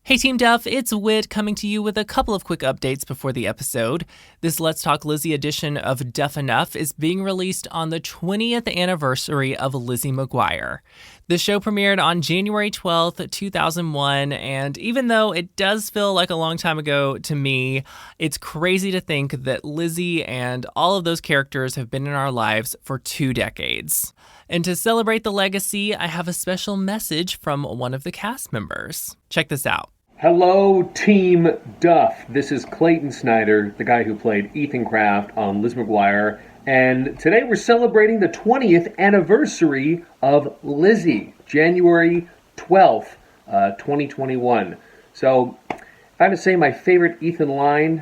Hey Team Duff, it's Whitt coming to you with a couple of quick updates before the episode. This Let's Talk Lizzie edition of Duff Enough is being released on the 20th anniversary of Lizzie McGuire. The show premiered on January 12th, 2001, and even though it does feel like a long time ago to me, it's crazy to think that Lizzie and all of those characters have been in our lives for 2 decades. And to celebrate the legacy, I have a special message from one of the cast members. Check this out. Hello, Team Duff. This is Clayton Snyder, the guy who played Ethan Kraft on Lizzie McGuire. And today we're celebrating the 20th anniversary of Lizzie, January 12th, 2021. So, if I had to say my favorite Ethan line,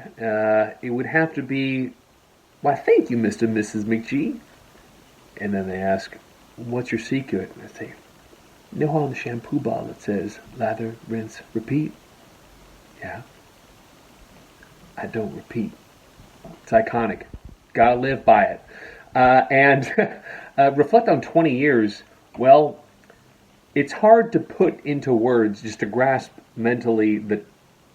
it would have to be, "Why, thank you, Mr. and Mrs. McGee." And then they ask, "What's your secret?" And I say, "You know on the shampoo bottle it says, lather, rinse, repeat?" "Yeah." "I don't repeat." It's iconic. Gotta live by it. And reflect on 20 years. Well, it's hard to put into words, just to grasp mentally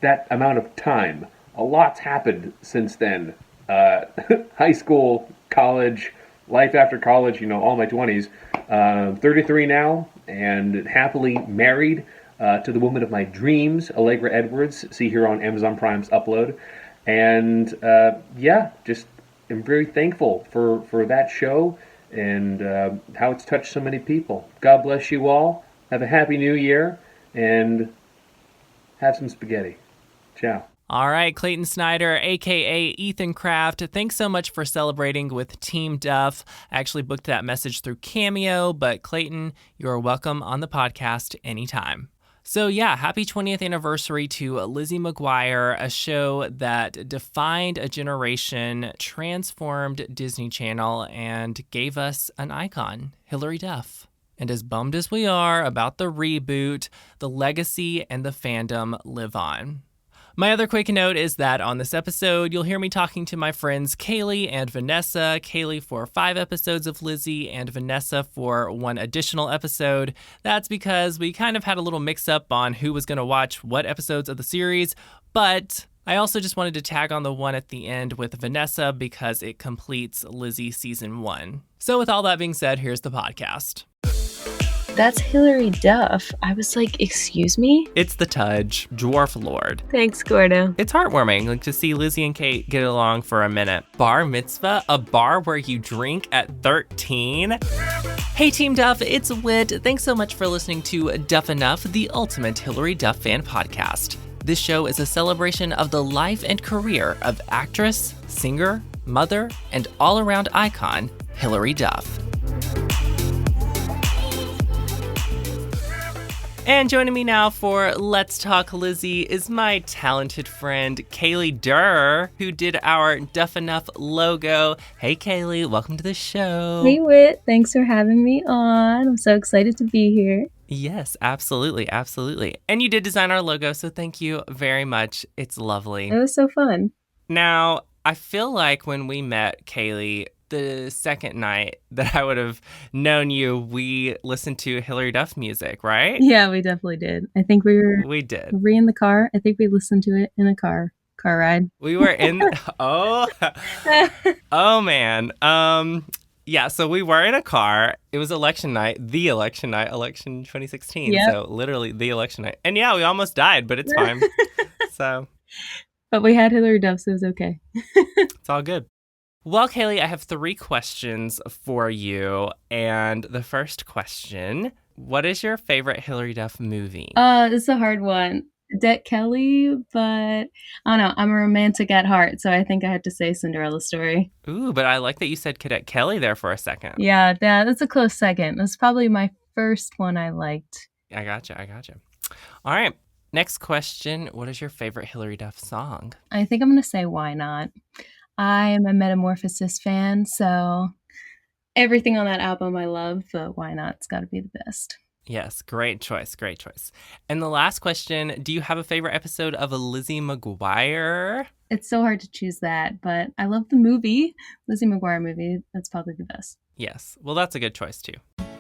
that amount of time. A lot's happened since then. High school, college, life after college, all my 20s. 33 now, and happily married to the woman of my dreams, Allegra Edwards. See here on Amazon Prime's Upload. And just am very thankful for that show and how it's touched so many people. God bless you all. Have a happy new year, and have some spaghetti. Ciao. All right, Clayton Snyder, a.k.a. Ethan Kraft, thanks so much for celebrating with Team Duff. I actually booked that message through Cameo, but Clayton, you're welcome on the podcast anytime. So yeah, happy 20th anniversary to Lizzie McGuire, a show that defined a generation, transformed Disney Channel, and gave us an icon, Hilary Duff. And as bummed as we are about the reboot, the legacy and the fandom live on. My other quick note is that on this episode, you'll hear me talking to my friends Kailee and Vanessa. Kailee for 5 episodes of Lizzie and Vanessa for 1 additional episode. That's because we kind of had a little mix-up on who was going to watch what episodes of the series, but I also just wanted to tag on the one at the end with Vanessa because it completes Lizzie Season 1. So with all that being said, here's the podcast. That's Hilary Duff. I was like, excuse me? It's the Tudge, Dwarf Lord. Thanks, Gordo. It's heartwarming, to see Lizzie and Kate get along for a minute. Bar mitzvah, a bar where you drink at 13? Hey Team Duff, it's Whitt. Thanks so much for listening to Duff Enough, the ultimate Hilary Duff fan podcast. This show is a celebration of the life and career of actress, singer, mother, and all-around icon, Hilary Duff. And joining me now for Let's Talk Lizzie is my talented friend, Kailee Durr, who did our Duff Enough logo. Hey, Kailee, welcome to the show. Hey, Whitt. Thanks for having me on. I'm so excited to be here. Yes, absolutely, absolutely. And you did design our logo, so thank you very much. It's lovely. It was so fun. Now, I feel like when we met, Kailee, the second night that I would have known you, we listened to Hilary Duff music, right? Yeah, we definitely did. I think we did. Were we in the car? I think we listened to it in a car ride. We were in oh man. Yeah, so we were in a car. It was election night, election 2016. Yep. So literally the election night. And yeah, we almost died, but it's fine. But we had Hilary Duff, so it was okay. It's all good. Well, Kailee, I have 3 questions for you. And the first question, what is your favorite Hilary Duff movie? It's a hard one. Cadet Kelly, but I don't know. I'm a romantic at heart, so I think I had to say Cinderella Story. Ooh, but I like that you said Cadet Kelly there for a second. Yeah, that's a close second. That's probably my first one I liked. I gotcha. All right. Next question. What is your favorite Hilary Duff song? I think I'm going to say Why Not. I am a Metamorphosis fan, so everything on that album I love, but Why Not's got to be the best. Yes, great choice. And the last question, do you have a favorite episode of Lizzie McGuire? It's so hard to choose that, but I love the movie, Lizzie McGuire movie. That's probably the best. Yes, well, that's a good choice too.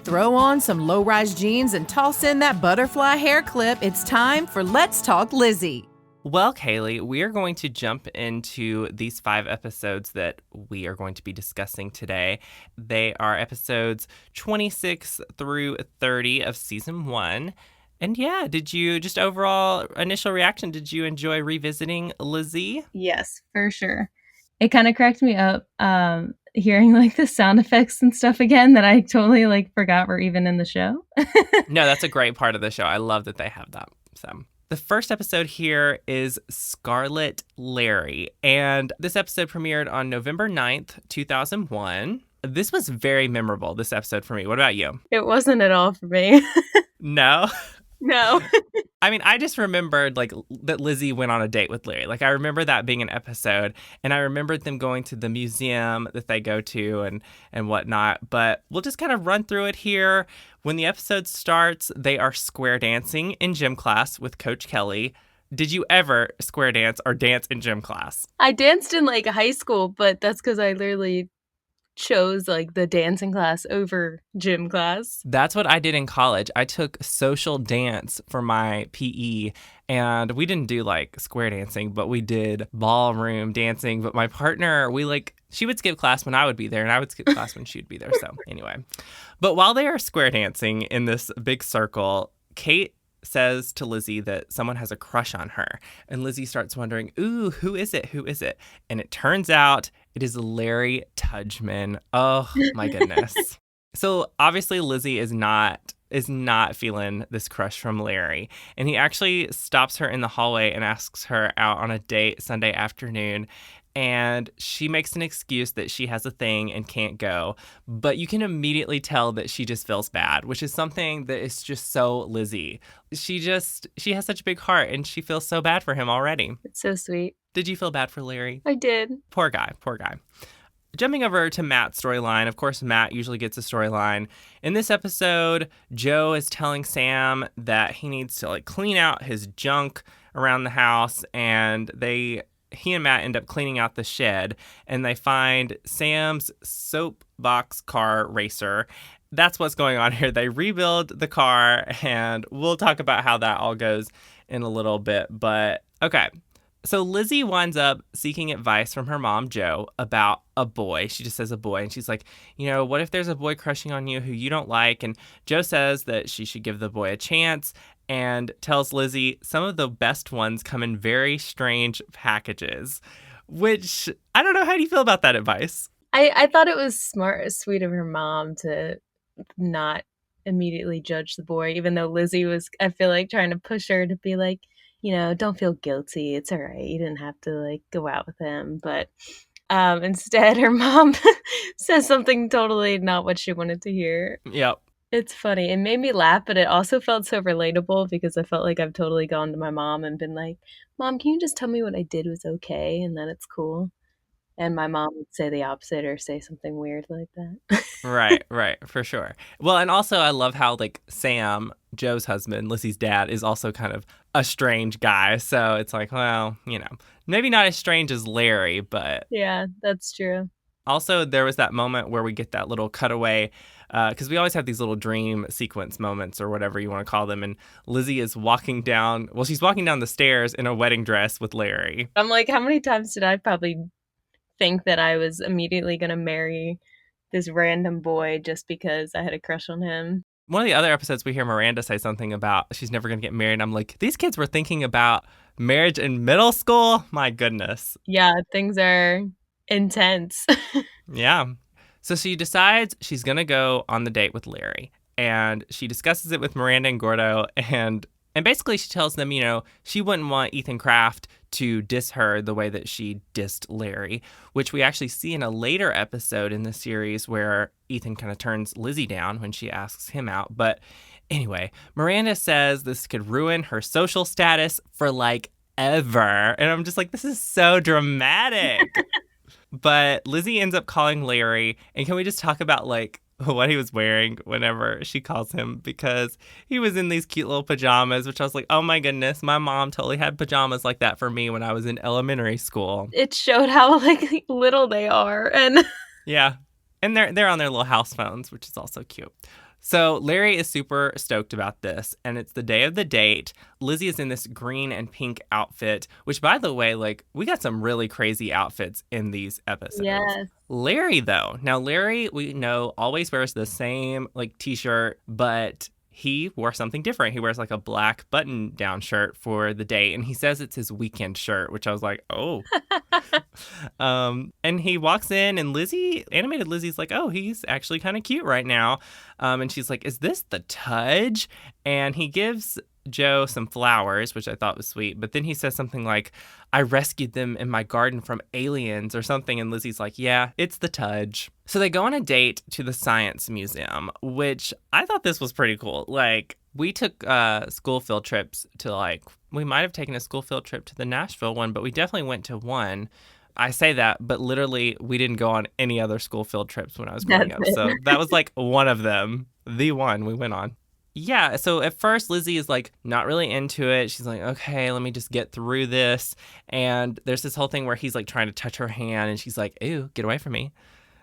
Throw on some low-rise jeans and toss in that butterfly hair clip. It's time for Let's Talk Lizzie. Well, Kaylee, we are going to jump into these 5 episodes that we are going to be discussing today. They are episodes 26 through 30 of season 1. And yeah, did you, just overall initial reaction, did you enjoy revisiting Lizzie? Yes, for sure. It kind of cracked me up hearing like the sound effects and stuff again that I totally like forgot were even in the show. No, that's a great part of the show. I love that they have that. So the first episode here is Scarlet Larry, and this episode premiered on November 9th, 2001. This was very memorable, this episode for me. What about you? It wasn't at all for me. No? No. I mean, I just remembered like that Lizzie went on a date with Larry. Like I remember that being an episode, and I remembered them going to the museum that they go to and whatnot. But we'll just kind of run through it here. When the episode starts, they are square dancing in gym class with Coach Kelly. Did you ever square dance or dance in gym class? I danced in like high school, but that's because I literally chose like the dancing class over gym class. That's what I did in college. I took social dance for my PE, and we didn't do like square dancing, but we did ballroom dancing. But my partner, she would skip class when I would be there, and I would skip class when she'd be there. So anyway, but while they are square dancing in this big circle, Kate says to Lizzie that someone has a crush on her. And Lizzie starts wondering, ooh, who is it? Who is it? And it turns out it is Larry Tudgman. Oh, my goodness. So obviously Lizzie is not feeling this crush from Larry. And he actually stops her in the hallway and asks her out on a date Sunday afternoon. And she makes an excuse that she has a thing and can't go. But you can immediately tell that she just feels bad, which is something that is just so Lizzie. She has such a big heart, and she feels so bad for him already. It's so sweet. Did you feel bad for Larry? I did. Poor guy. Jumping over to Matt's storyline, of course, Matt usually gets a storyline. In this episode, Joe is telling Sam that he needs to like clean out his junk around the house, and he and Matt end up cleaning out the shed, and they find Sam's soapbox car racer. That's what's going on here. They rebuild the car, and we'll talk about how that all goes in a little bit. But okay. So Lizzie winds up seeking advice from her mom, Jo, about a boy. She just says a boy. And she's like, what if there's a boy crushing on you who you don't like? And Jo says that she should give the boy a chance and tells Lizzie some of the best ones come in very strange packages, which I don't know. How do you feel about that advice? I thought it was sweet of her mom to not immediately judge the boy, even though Lizzie was, I feel like, trying to push her to be like, don't feel guilty. It's all right. You didn't have to like go out with him. But instead, her mom says something totally not what she wanted to hear. Yep. It's funny. It made me laugh, but it also felt so relatable because I felt like I've totally gone to my mom and been like, Mom, can you just tell me what I did was okay and that it's cool? And my mom would say the opposite or say something weird like that. Right, for sure. Well, and also I love how like Sam, Joe's husband, Lizzie's dad, is also kind of a strange guy. So it's like, well, maybe not as strange as Larry, but... Yeah, that's true. Also, there was that moment where we get that little cutaway, because we always have these little dream sequence moments or whatever you want to call them. And Lizzie is walking down the stairs in a wedding dress with Larry. I'm like, how many times did I probably think that I was immediately going to marry this random boy just because I had a crush on him? One of the other episodes, we hear Miranda say something about she's never going to get married. And I'm like, these kids were thinking about marriage in middle school? My goodness. Yeah, things are intense. Yeah. So she decides she's going to go on the date with Larry. And she discusses it with Miranda and Gordo. And basically she tells them, she wouldn't want Ethan Kraft to diss her the way that she dissed Larry, which we actually see in a later episode in the series where Ethan kind of turns Lizzie down when she asks him out. But anyway, Miranda says this could ruin her social status for like ever. And I'm just like, this is so dramatic. But Lizzie ends up calling Larry. And can we just talk about like what he was wearing whenever she calls him, because he was in these cute little pajamas, which I was like, oh my goodness, my mom totally had pajamas like that for me when I was in elementary school. It showed how like little they are. And yeah. And they're on their little house phones, which is also cute. So Larry is super stoked about this, and it's the day of the date. Lizzie is in this green and pink outfit, which, by the way, like, we got some really crazy outfits in these episodes. Yes. Larry, though. Now, Larry, we know, always wears the same, like, t-shirt, but he wore something different. He wears, like, a black button-down shirt for the date, and he says it's his weekend shirt, which I was like, oh. And he walks in, and animated Lizzie's like, oh, he's actually kind of cute right now. And she's like, is this the Tudge? And he gives Joe some flowers, which I thought was sweet. But then he says something like, I rescued them in my garden from aliens or something. And Lizzie's like, yeah, it's the Tudge. So they go on a date to the Science Museum, which I thought this was pretty cool. Like, we took school field trips to, we might have taken a school field trip to the Nashville one, but we definitely went to one. I say that, but literally we didn't go on any other school field trips when I was growing up. So that was like one of them, the one we went on. Yeah, so at first Lizzie is like not really into it. She's like, okay, let me just get through this. And there's this whole thing where he's like trying to touch her hand and she's like, ew, get away from me.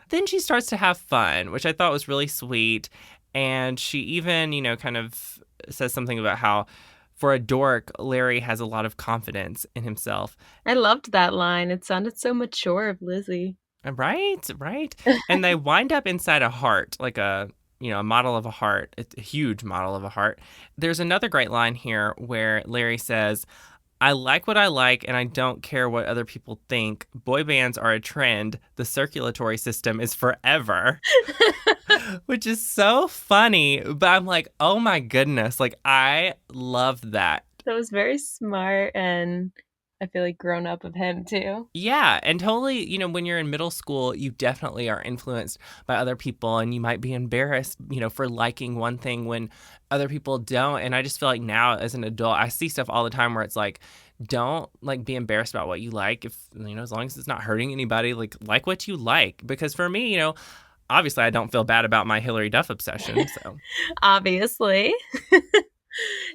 Then she starts to have fun, which I thought was really sweet. And she even, kind of says something about how for a dork, Larry has a lot of confidence in himself. I loved that line. It sounded so mature of Lizzie. Right. And they wind up inside a heart, like a model of a heart, a huge model of a heart. There's another great line here where Larry says, I like what I like, and I don't care what other people think. Boy bands are a trend. The circulatory system is forever. Which is so funny. But I'm like, oh my goodness. Like, I loved that. That was very smart, and I feel like grown up of him too. Yeah, and totally, when you're in middle school, you definitely are influenced by other people, and you might be embarrassed, for liking one thing when other people don't. And I just feel like now as an adult, I see stuff all the time where it's like, don't be embarrassed about what you like. If, as long as it's not hurting anybody, like what you like. Because for me, obviously I don't feel bad about my Hilary Duff obsession. So obviously.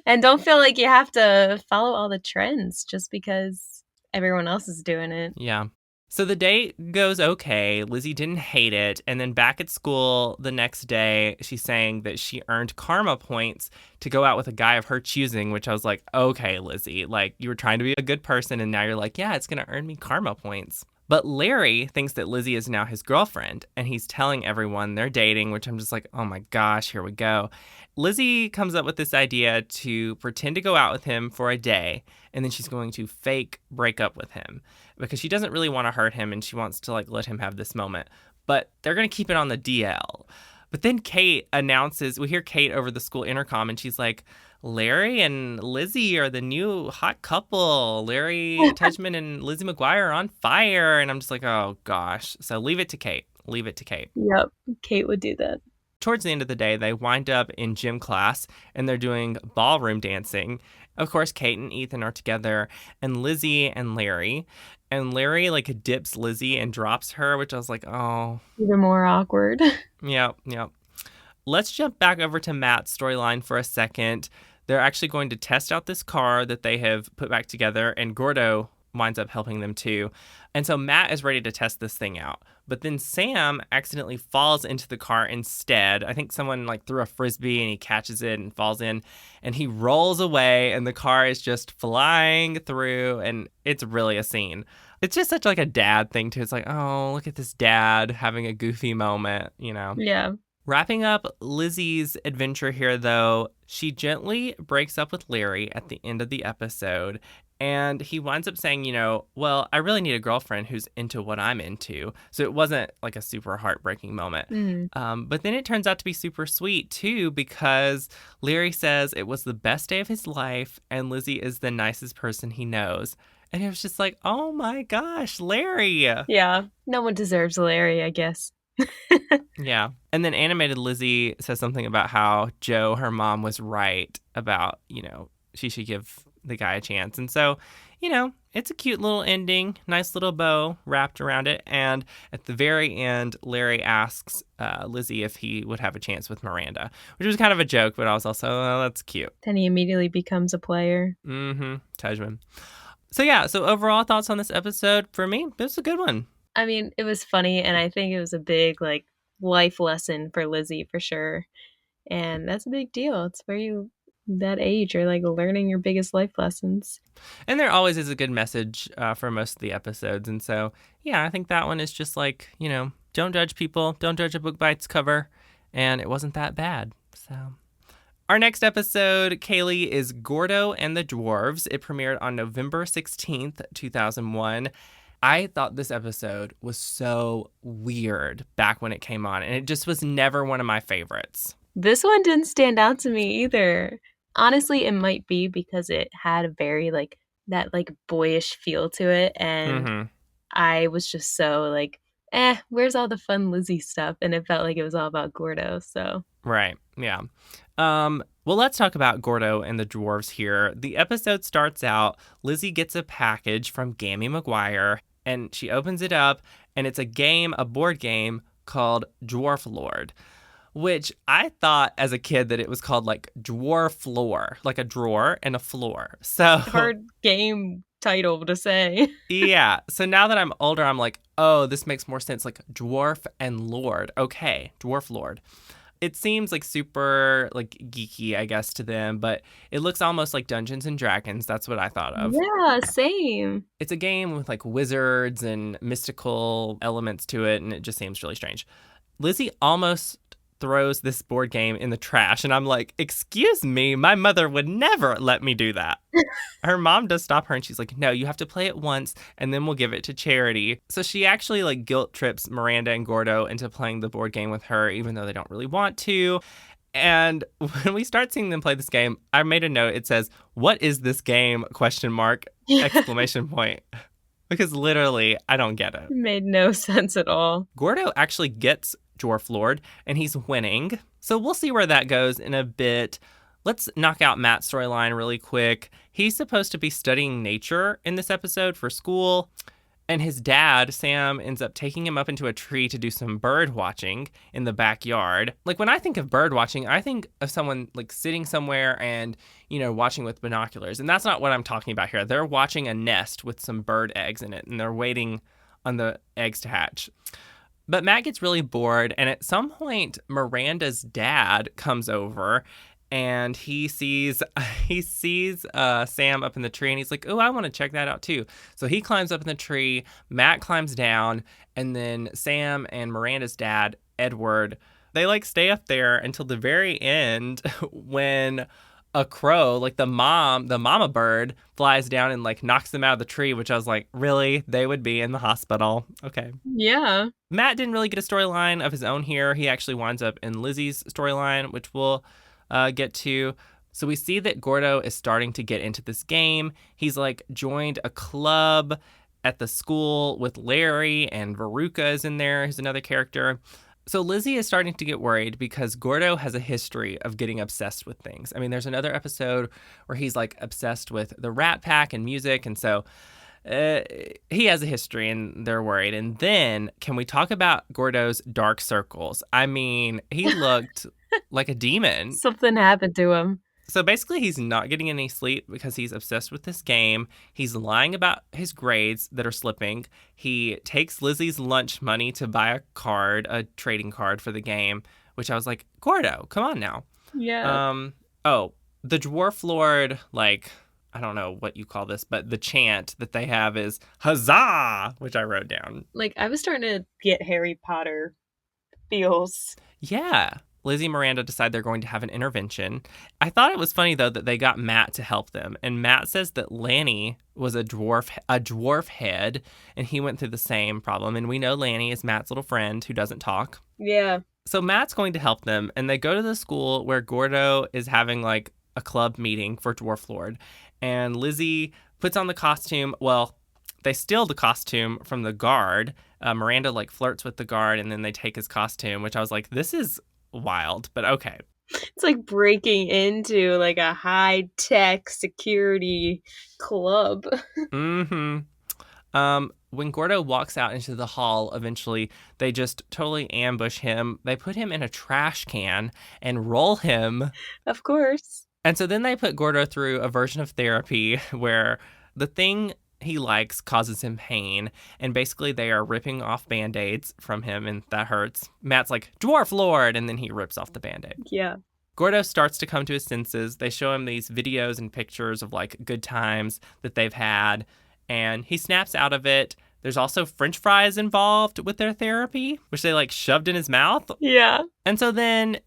And don't feel like you have to follow all the trends just because everyone else is doing it. Yeah. So the date goes okay. Lizzie didn't hate it. And then back at school the next day, she's saying that she earned karma points to go out with a guy of her choosing, which I was like, okay, Lizzie, you were trying to be a good person. And now you're like, yeah, it's going to earn me karma points. But Larry thinks that Lizzie is now his girlfriend, and he's telling everyone they're dating, which I'm just like, oh my gosh, here we go. Lizzie comes up with this idea to pretend to go out with him for a day, and then she's going to fake break up with him because she doesn't really want to hurt him, and she wants to let him have this moment. But they're going to keep it on the DL. But then Kate announces, we hear Kate over the school intercom, and she's like, Larry and Lizzie are the new hot couple. Larry Tudgman and Lizzie McGuire are on fire. And I'm just like, oh, gosh. So leave it to Kate. Yep. Kate would do that. Towards the end of the day, they wind up in gym class, and they're doing ballroom dancing. Of course, Kate and Ethan are together, and Lizzie and Larry. And Larry, dips Lizzie and drops her, which I was like, oh. Even more awkward. Yeah. Let's jump back over to Matt's storyline for a second. They're actually going to test out this car that they have put back together, and Gordo winds up helping them too. And so Matt is ready to test this thing out. But then Sam accidentally falls into the car instead. I think someone threw a frisbee and he catches it and falls in, and he rolls away, and the car is just flying through, and it's really a scene. It's just such a dad thing too. It's like, oh, look at this dad having a goofy moment, Yeah. Wrapping up Lizzie's adventure here, though, she gently breaks up with Larry at the end of the episode, and he winds up saying, well, I really need a girlfriend who's into what I'm into. So it wasn't a super heartbreaking moment. Mm. But then it turns out to be super sweet, too, because Larry says it was the best day of his life, and Lizzie is the nicest person he knows. And it was just like, oh my gosh, Larry. Yeah, no one deserves Larry, I guess. Yeah. And then animated Lizzie says something about how Joe, her mom, was right about, she should give the guy a chance. And so, it's a cute little ending, nice little bow wrapped around it. And at the very end, Larry asks Lizzie if he would have a chance with Miranda, which was kind of a joke, but I was also, oh, that's cute. Then he immediately becomes a player. Mm-hmm. Tudgman. So overall thoughts on this episode? For me, it was a good one. I mean, it was funny, and I think it was a big, life lesson for Lizzie, for sure. And that's a big deal. It's where you, that age, are like learning your biggest life lessons. And there always is a good message for most of the episodes. And so, yeah, I think that one is just like, don't judge people. Don't judge a book by its cover. And it wasn't that bad. So our next episode, Kaylee, is Gordo and the Dwarves. It premiered on November 16th, 2001. I thought this episode was so weird back when it came on, and it just was never one of my favorites. This one didn't stand out to me either. Honestly, it might be because it had a very that boyish feel to it, and I was just so where's all the fun Lizzie stuff? And it felt like it was all about Gordo. So right, yeah. Well, let's talk about Gordo and the Dwarves here. The episode starts out, Lizzie gets a package from Gammy McGuire, and she opens it up, and it's a board game called Dwarf Lord, which I thought as a kid that it was called Dwarf Floor, like a drawer and a floor. So hard game title to say. Yeah. So now that I'm older, I'm like, oh, this makes more sense. Like Dwarf and Lord. Okay, Dwarf Lord. It seems super geeky, I guess, to them, but it looks almost like Dungeons and Dragons. That's what I thought of. Yeah, same. It's a game with wizards and mystical elements to it, and it just seems really strange. Lizzie almost throws this board game in the trash, and I'm like, excuse me, my mother would never let me do that. Her mom does stop her, and she's like, no, you have to play it once, and then we'll give it to charity. So she actually guilt trips Miranda and Gordo into playing the board game with her, even though they don't really want to. And when we start seeing them play this game, I made a note. It says, what is this game? ? Exclamation point. Because literally, I don't get it. It made no sense at all. Gordo actually gets Dwarf Lord, and he's winning. So we'll see where that goes in a bit. Let's knock out Matt's storyline really quick. He's supposed to be studying nature in this episode for school, and his dad, Sam, ends up taking him up into a tree to do some bird watching in the backyard. When I think of bird watching, I think of someone sitting somewhere and, watching with binoculars. And that's not what I'm talking about here. They're watching a nest with some bird eggs in it, and they're waiting on the eggs to hatch. But Matt gets really bored, and at some point, Miranda's dad comes over, and he sees Sam up in the tree, and he's like, oh, I want to check that out too. So he climbs up in the tree, Matt climbs down, and then Sam and Miranda's dad, Edward, they stay up there until the very end when a crow, the mama bird, flies down and knocks them out of the tree, which I was like, really? They would be in the hospital. Okay. Yeah. Matt didn't really get a storyline of his own here. He actually winds up in Lizzie's storyline, which we'll get to. So we see that Gordo is starting to get into this game. He's joined a club at the school with Larry, and Veruca is in there, who's another character. So Lizzie is starting to get worried because Gordo has a history of getting obsessed with things. I mean, there's another episode where he's obsessed with the Rat Pack and music. And so he has a history, and they're worried. And then can we talk about Gordo's dark circles? I mean, he looked like a demon. Something happened to him. So basically, he's not getting any sleep because he's obsessed with this game. He's lying about his grades that are slipping. He takes Lizzie's lunch money to buy a trading card for the game, which I was like, Gordo, come on now. Yeah. The Dwarf Lord, I don't know what you call this, but the chant that they have is huzzah, which I wrote down. I was starting to get Harry Potter feels. Yeah. Lizzie and Miranda decide they're going to have an intervention. I thought it was funny, though, that they got Matt to help them. And Matt says that Lanny was a dwarf head, and he went through the same problem. And we know Lanny is Matt's little friend who doesn't talk. Yeah. So Matt's going to help them, and they go to the school where Gordo is having, a club meeting for Dwarf Lord. And Lizzie puts on the costume. Well, they steal the costume from the guard. Miranda, flirts with the guard, and then they take his costume, which I was like, this is wild, but okay. It's breaking into a high-tech security club. Mm-hmm. When Gordo walks out into the hall, eventually, they just totally ambush him. They put him in a trash can and roll him. Of course. And so then they put Gordo through a version of therapy where the thing he likes causes him pain, and basically they are ripping off Band-Aids from him, and that hurts. Matt's like, Dwarf Lord, and then he rips off the Band-Aid. Yeah. Gordo starts to come to his senses. They show him these videos and pictures of like good times that they've had, and he snaps out of it. There's also French fries involved with their therapy, which they like shoved in his mouth. Yeah. And so then,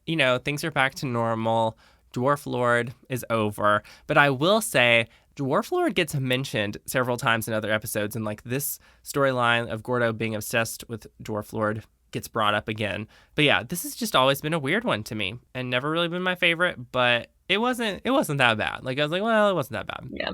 things are back to normal. Dwarf Lord is over. But I will say, Dwarf Lord gets mentioned several times in other episodes, and like this storyline of Gordo being obsessed with Dwarf Lord gets brought up again. But yeah, this has just always been a weird one to me and never really been my favorite, but it wasn't that bad. Like I was like, well, it wasn't that bad. Yeah.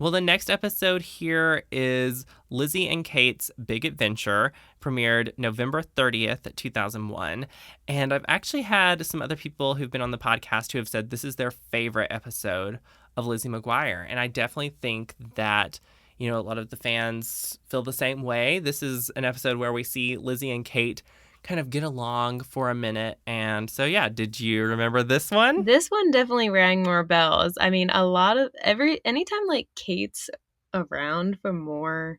Well, the next episode here is Lizzie and Kate's Big Adventure, premiered November 30th, 2001. And I've actually had some other people who've been on the podcast who have said this is their favorite episode of Lizzie McGuire. And I definitely think that, a lot of the fans feel the same way. This is an episode where we see Lizzie and Kate kind of get along for a minute. And so, yeah, did you remember this one? This one definitely rang more bells. I mean, anytime like Kate's around for more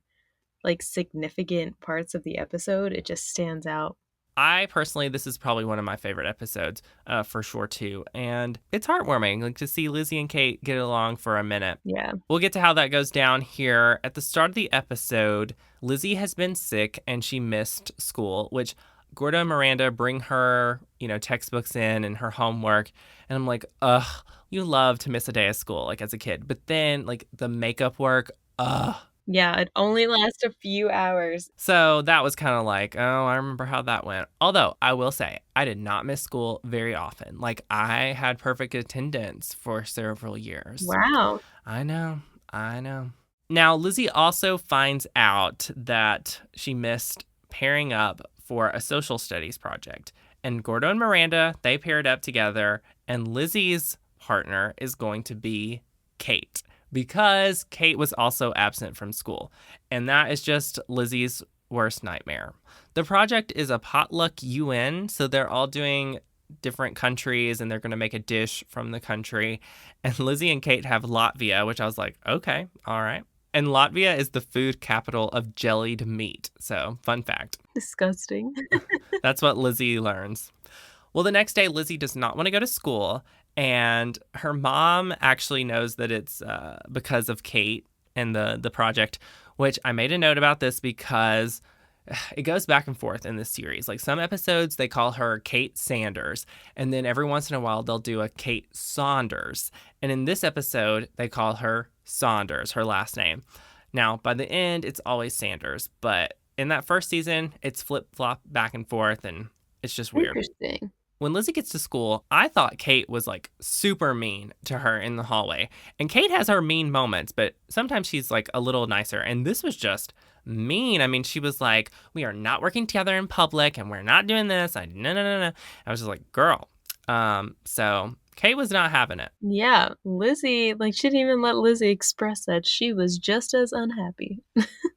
like significant parts of the episode, it just stands out. I personally, this is probably one of my favorite episodes for sure, too. And it's heartwarming like to see Lizzie and Kate get along for a minute. Yeah. We'll get to how that goes down here. At the start of the episode, Lizzie has been sick and she missed school, which Gordo and Miranda bring her, textbooks in and her homework. And I'm like, ugh, you love to miss a day of school, like as a kid. But then, like, the makeup work, ugh. Yeah, it only lasts a few hours. So that was kind of like, oh, I remember how that went. Although, I will say, I did not miss school very often. Like, I had perfect attendance for several years. Wow. I know. Now, Lizzie also finds out that she missed pairing up for a social studies project. And Gordo and Miranda, they paired up together, and Lizzie's partner is going to be Kate, because Kate was also absent from school. And that is just Lizzie's worst nightmare. The project is a potluck UN, so they're all doing different countries, and they're going to make a dish from the country. And Lizzie and Kate have Latvia, which I was like, okay, all right. And Latvia is the food capital of jellied meat. So, fun fact. Disgusting. That's what Lizzie learns. Well, the next day, Lizzie does not want to go to school. And her mom actually knows that it's because of Kate and the project, which I made a note about this because it goes back and forth in this series. Like some episodes, they call her Kate Sanders. And then every once in a while, they'll do a Kate Saunders. And in this episode, they call her Saunders, her last name. Now, by the end, it's always Sanders. But in that first season, it's flip-flop back and forth, and it's just weird. Interesting. When Lizzie gets to school, I thought Kate was like super mean to her in the hallway. And Kate has her mean moments, but sometimes she's like a little nicer. And this was just mean. I mean, she was like, we are not working together in public and we're not doing this. No. I was just like, girl. So Kate was not having it. Yeah, Lizzie, like, she didn't even let Lizzie express that. She was just as unhappy.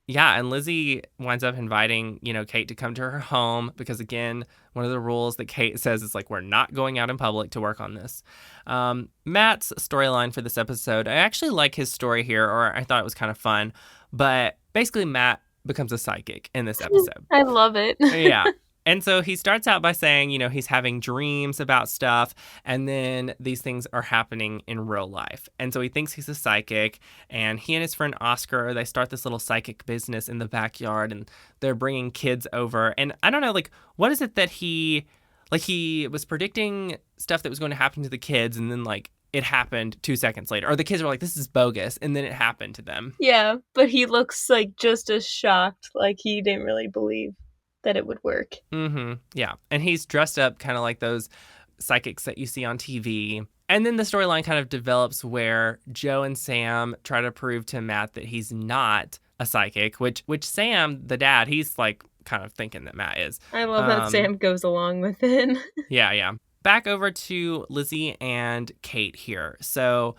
Yeah, and Lizzie winds up inviting, Kate to come to her home because, again, one of the rules that Kate says is, like, we're not going out in public to work on this. Matt's storyline for this episode, I actually like his story here, or I thought it was kind of fun. But basically, Matt becomes a psychic in this episode. I love it. Yeah. And so he starts out by saying, he's having dreams about stuff, and then these things are happening in real life. And so he thinks he's a psychic, and he and his friend Oscar, they start this little psychic business in the backyard, and they're bringing kids over. And I don't know, like, what is it that he was predicting stuff that was going to happen to the kids, and then, like, it happened 2 seconds later. Or the kids were like, this is bogus, and then it happened to them. Yeah, but he looks, like, just as shocked, like he didn't really believe that it would work. Mm-hmm. Yeah. And he's dressed up kind of like those psychics that you see on TV. And then the storyline kind of develops where Joe and Sam try to prove to Matt that he's not a psychic, which Sam, the dad, he's like kind of thinking that Matt is. I love that Sam goes along with it. Yeah. Back over to Lizzie and Kate here. So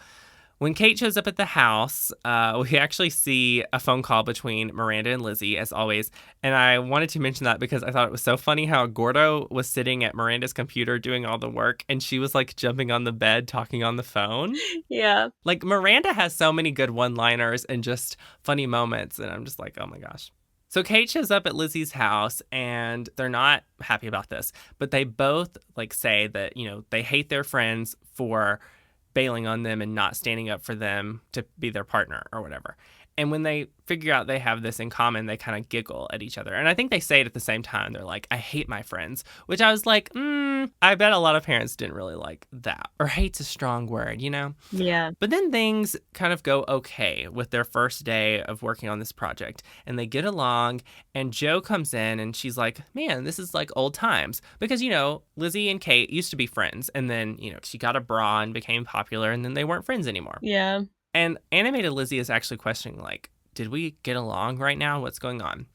when Kate shows up at the house, we actually see a phone call between Miranda and Lizzie, as always. And I wanted to mention that because I thought it was so funny how Gordo was sitting at Miranda's computer doing all the work, and she was like jumping on the bed talking on the phone. Yeah. Like Miranda has so many good one-liners and just funny moments. And I'm just like, oh my gosh. So Kate shows up at Lizzie's house and they're not happy about this, but they both like say that, they hate their friends for bailing on them and not standing up for them to be their partner or whatever. And when they figure out they have this in common, they kind of giggle at each other. And I think they say it at the same time. They're like, I hate my friends, which I was like, I bet a lot of parents didn't really like that. Or hate's a strong word, Yeah. But then things kind of go okay with their first day of working on this project. And they get along. And Jo comes in and she's like, man, this is like old times. Because, Lizzie and Kate used to be friends. And then, she got a bra and became popular. And then they weren't friends anymore. Yeah. And animated Lizzie is actually questioning, like, did we get along right now? What's going on?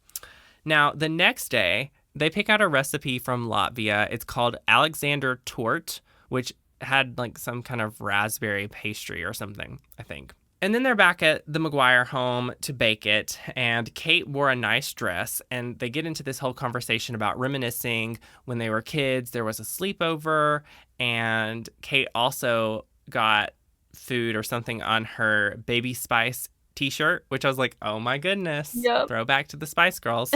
Now, the next day, they pick out a recipe from Latvia. It's called Alexander Tort, which had, like, some kind of raspberry pastry or something, I think. And then they're back at the McGuire home to bake it, and Kate wore a nice dress, and they get into this whole conversation about reminiscing when they were kids. There was a sleepover, and Kate also got food or something on her Baby Spice t-shirt, which I was like, oh my goodness. Yep. Throwback to the Spice Girls.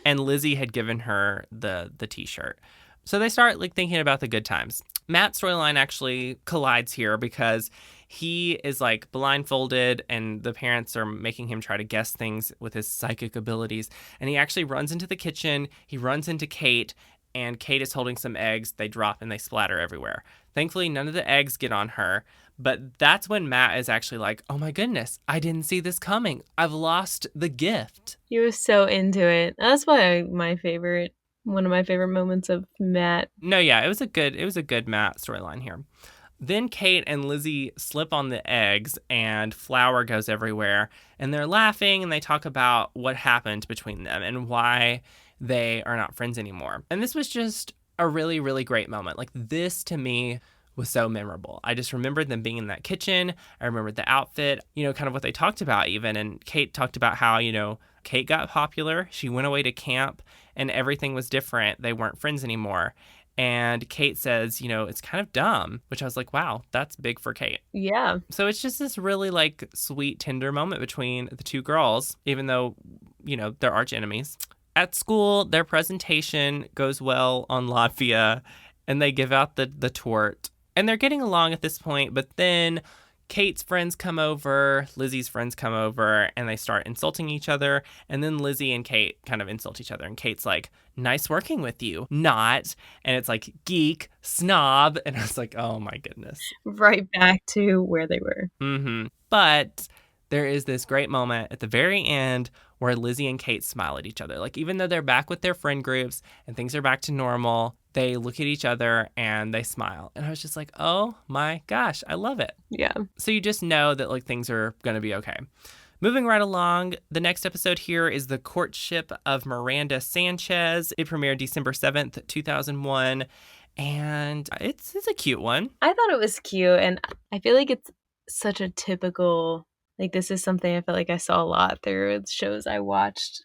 And Lizzie had given her the t-shirt. So they start like thinking about the good times. Matt's storyline actually collides here because he is like blindfolded and the parents are making him try to guess things with his psychic abilities. And he actually runs into the kitchen. He runs into Kate, and Kate is holding some eggs. They drop and they splatter everywhere. Thankfully, none of the eggs get on her. But that's when Matt is actually like, oh my goodness, I didn't see this coming. I've lost the gift. He was so into it. That's why one of my favorite moments of Matt. No, yeah, it was a good Matt storyline here. Then Kate and Lizzie slip on the eggs and flour goes everywhere. And they're laughing and they talk about what happened between them and why they are not friends anymore. And this was just a really, really great moment. Like, this to me was so memorable. I just remembered them being in that kitchen. I remembered the outfit, kind of what they talked about even. And Kate talked about how, Kate got popular. She went away to camp and everything was different. They weren't friends anymore. And Kate says, it's kind of dumb, which I was like, wow, that's big for Kate. Yeah. So it's just this really like sweet, tender moment between the two girls, even though, they're arch enemies. At school, their presentation goes well on Latvia and they give out the tort. And they're getting along at this point, but then Kate's friends come over, Lizzie's friends come over, and they start insulting each other. And then Lizzie and Kate kind of insult each other. And Kate's like, nice working with you. Not. And it's like, geek, snob. And I was like, oh my goodness. Right back to where they were. Mm-hmm. But there is this great moment at the very end where Lizzie and Kate smile at each other. Like, even though they're back with their friend groups and things are back to normal, they look at each other and they smile. And I was just like, oh my gosh, I love it. Yeah. So you just know that like things are going to be okay. Moving right along, the next episode here is The Courtship of Miranda Sanchez. It premiered December 7th, 2001. And it's a cute one. I thought it was cute. And I feel like it's such a typical, like, this is something I felt like I saw a lot through shows I watched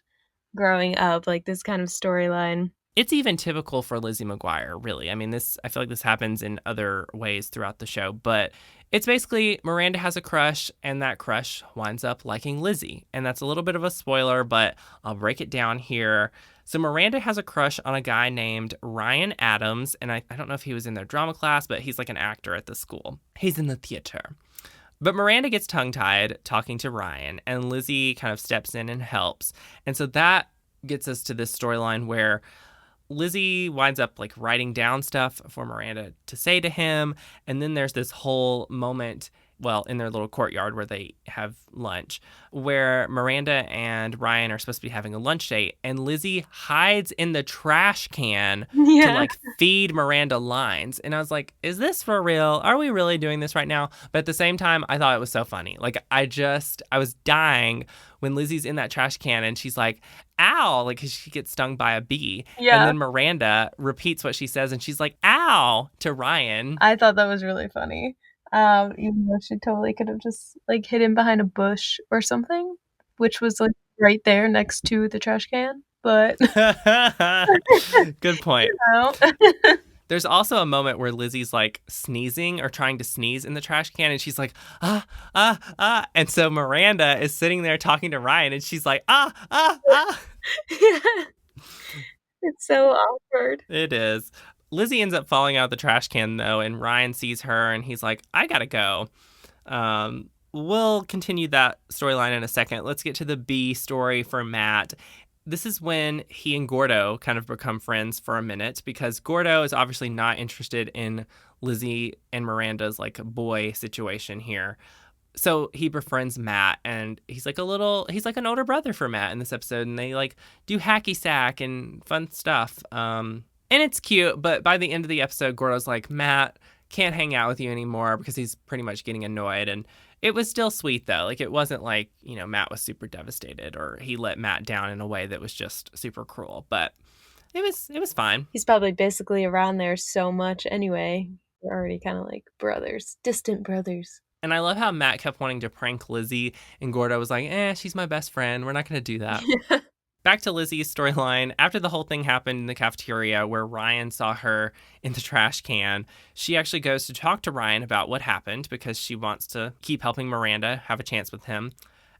growing up, like this kind of storyline. It's even typical for Lizzie McGuire, really. I mean, I feel like this happens in other ways throughout the show, but it's basically Miranda has a crush, and that crush winds up liking Lizzie. And that's a little bit of a spoiler, but I'll break it down here. So Miranda has a crush on a guy named Ryan Adams, and I don't know if he was in their drama class, but he's like an actor at the school. He's in the theater. But Miranda gets tongue-tied talking to Ryan, and Lizzie kind of steps in and helps. And so that gets us to this storyline where Lizzie winds up like writing down stuff for Miranda to say to him. And then there's this whole moment, well, in their little courtyard where they have lunch, where Miranda and Ryan are supposed to be having a lunch date. And Lizzie hides in the trash can to like feed Miranda lines. And I was like, is this for real? Are we really doing this right now? But at the same time, I thought it was so funny. Like, I was dying when Lizzie's in that trash can and she's like, ow, like, 'cause she gets stung by a bee. Yeah. And then Miranda repeats what she says and she's like, ow, to Ryan. I thought that was really funny. Even though she totally could have just like hidden behind a bush or something, which was like right there next to the trash can. But good point. There's also a moment where Lizzie's like sneezing or trying to sneeze in the trash can, and she's like, ah, ah, ah. And so Miranda is sitting there talking to Ryan, and she's like, ah, ah, ah. Yeah. It's so awkward. It is. Lizzie ends up falling out of the trash can, though, and Ryan sees her, and he's like, I gotta go. We'll continue that storyline in a second. Let's get to the B story for Matt. This is when he and Gordo kind of become friends for a minute, because Gordo is obviously not interested in Lizzie and Miranda's like boy situation here. So he befriends Matt, and he's like an older brother for Matt in this episode, and they like do hacky sack and fun stuff. And it's cute, but by the end of the episode, Gordo's like, Matt can't hang out with you anymore because he's pretty much getting annoyed. And it was still sweet, though. Like, it wasn't like, Matt was super devastated or he let Matt down in a way that was just super cruel. But it was fine. He's probably basically around there so much anyway. They're already kind of like brothers, distant brothers. And I love how Matt kept wanting to prank Lizzie, and Gordo was like, she's my best friend. We're not going to do that. Back to Lizzie's storyline. After the whole thing happened in the cafeteria where Ryan saw her in the trash can, she actually goes to talk to Ryan about what happened because she wants to keep helping Miranda have a chance with him.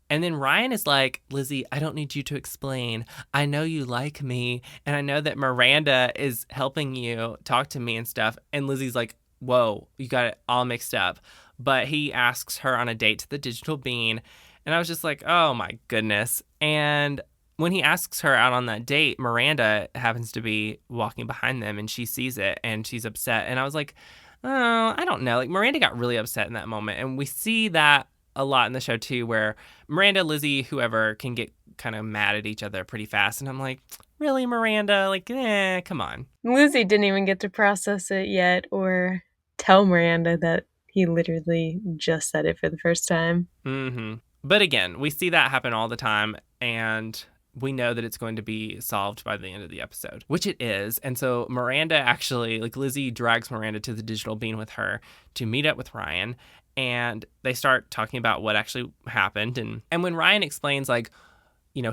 And then Ryan is like, Lizzie, I don't need you to explain. I know you like me, and I know that Miranda is helping you talk to me and stuff. And Lizzie's like, whoa, you got it all mixed up. But he asks her on a date to the digital bean, and I was just like, oh my goodness. And when he asks her out on that date, Miranda happens to be walking behind them, and she sees it, and she's upset. And I was like, oh, I don't know. Like, Miranda got really upset in that moment. And we see that a lot in the show, too, where Miranda, Lizzie, whoever can get kind of mad at each other pretty fast. And I'm like, really, Miranda? Like, come on. Lizzie didn't even get to process it yet or tell Miranda that he literally just said it for the first time. Mm-hmm. But again, we see that happen all the time, and we know that it's going to be solved by the end of the episode, which it is. And so Miranda actually, like, Lizzie drags Miranda to the digital bean with her to meet up with Ryan, and they start talking about what actually happened. And when Ryan explains, like,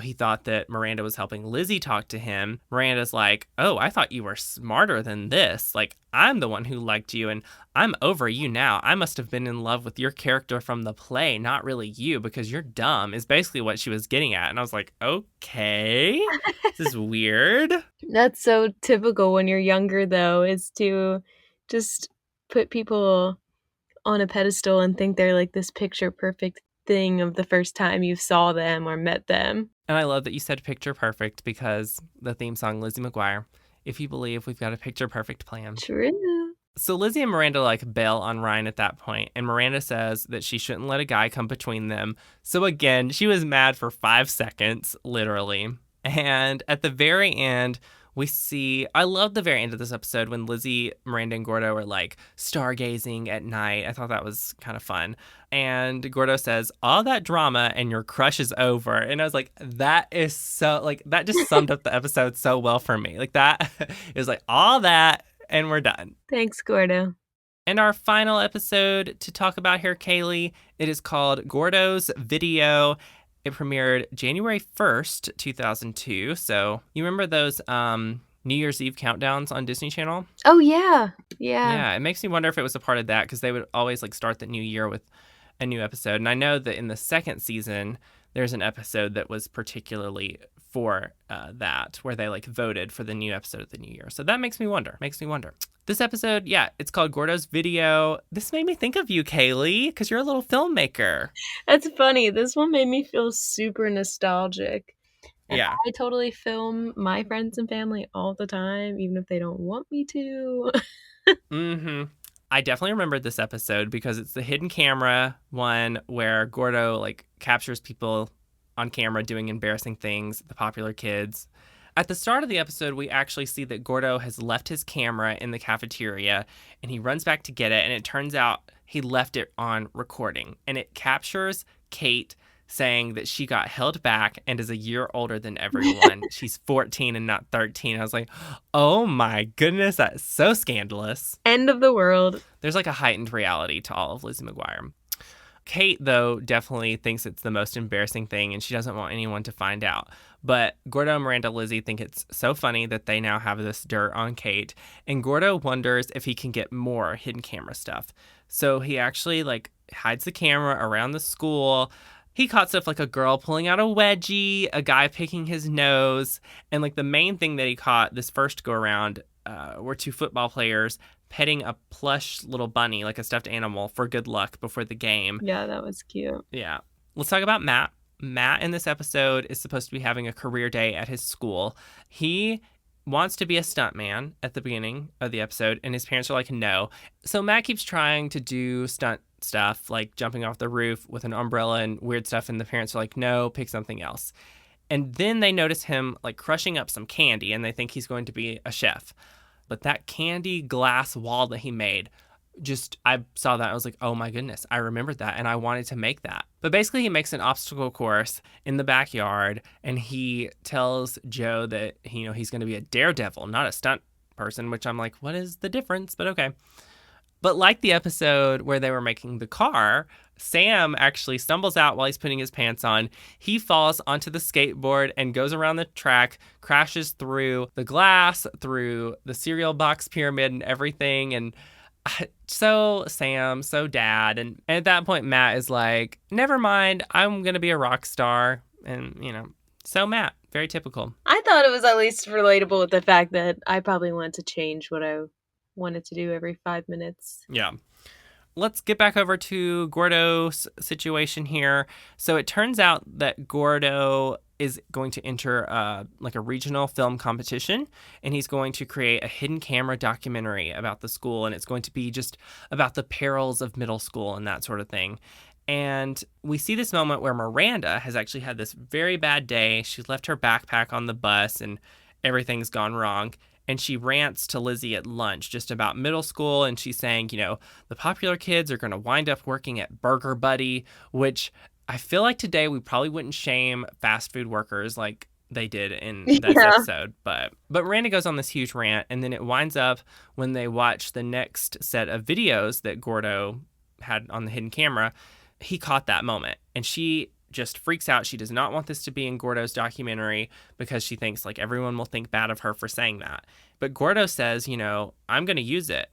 he thought that Miranda was helping Lizzie talk to him, Miranda's like, oh, I thought you were smarter than this. Like, I'm the one who liked you, and I'm over you now. I must have been in love with your character from the play, not really you, because you're dumb, is basically what she was getting at. And I was like, okay, this is weird. That's so typical when you're younger, though, is to just put people on a pedestal and think they're like this picture perfect thing of the first time you saw them or met them. And I love that you said picture perfect, because the theme song, Lizzie McGuire, if you believe we've got a picture perfect plan. True. So Lizzie and Miranda like bail on Ryan at that point, and Miranda says that she shouldn't let a guy come between them. So again, she was mad for 5 seconds, literally. And at the very end, we see, I love the very end of this episode when Lizzie, Miranda, and Gordo are like stargazing at night. I thought that was kind of fun. And Gordo says, all that drama and your crush is over. And I was like, that is so, like, that just summed up the episode so well for me. Like, that is like all that, and we're done. Thanks, Gordo. And our final episode to talk about here, Kaylee, it is called Gordos Video. It premiered January 1st, 2002. So you remember those New Year's Eve countdowns on Disney Channel? Oh, yeah. Yeah, it makes me wonder if it was a part of that, because they would always like start the new year with a new episode. And I know that in the second season, there's an episode that was particularly for that, where they like voted for the new episode of the new year. So that makes me wonder. This episode, yeah, it's called Gordos Video. This made me think of you, Kaylee, because you're a little filmmaker. That's funny. This one made me feel super nostalgic. And yeah. I totally film my friends and family all the time, even if they don't want me to. Mm-hmm. I definitely remember this episode because it's the hidden camera one where Gordo like captures people on camera doing embarrassing things, the popular kids. At the start of the episode, we actually see that Gordo has left his camera in the cafeteria, and he runs back to get it, and it turns out he left it on recording, and it captures Kate saying that she got held back and is a year older than everyone. She's 14 and not 13. I was like, oh my goodness, that's so scandalous. End of the world. There's like a heightened reality to all of Lizzie McGuire. Kate, though, definitely thinks it's the most embarrassing thing, and she doesn't want anyone to find out. But Gordo, Miranda, Lizzie think it's so funny that they now have this dirt on Kate, and Gordo wonders if he can get more hidden camera stuff. So he actually, hides the camera around the school. He caught stuff like a girl pulling out a wedgie, a guy picking his nose, and, the main thing that he caught this first go-around were 2 football players petting a plush little bunny, like a stuffed animal, for good luck before the game. Yeah, that was cute. Yeah. Let's talk about Matt. Matt in this episode is supposed to be having a career day at his school. He wants to be a stuntman at the beginning of the episode, and his parents are like, no. So Matt keeps trying to do stunt stuff, like jumping off the roof with an umbrella and weird stuff, and the parents are like, no, pick something else. And then they notice him, crushing up some candy, and they think he's going to be a chef. But that candy glass wall that he made, I saw that. I was like, oh my goodness, I remembered that and I wanted to make that. But basically he makes an obstacle course in the backyard, and he tells Joe that, he's going to be a daredevil, not a stunt person, which I'm like, what is the difference? But okay. But like the episode where they were making the car, Sam actually stumbles out while he's putting his pants on. He falls onto the skateboard and goes around the track, crashes through the glass, through the cereal box pyramid and everything. And so Sam, so dad. And at that point, Matt is like, never mind, I'm going to be a rock star. And, so Matt, very typical. I thought it was at least relatable with the fact that I probably wanted to change what I wanted to do every 5 minutes. Yeah. Let's get back over to Gordos Situation here. So it turns out that Gordo is going to enter a regional film competition, and he's going to create a hidden camera documentary about the school, and it's going to be just about the perils of middle school and that sort of thing. And we see this moment where Miranda has actually had this very bad day. She's left her backpack on the bus and everything's gone wrong. And she rants to Lizzie at lunch just about middle school. And she's saying, the popular kids are going to wind up working at Burger Buddy, which I feel like today we probably wouldn't shame fast food workers like they did in that episode. But Miranda goes on this huge rant, and then it winds up when they watch the next set of videos that Gordo had on the hidden camera. He caught that moment, and she just freaks out. She does not want this to be in Gordo's documentary because she thinks everyone will think bad of her for saying that. But Gordo says, I'm going to use it,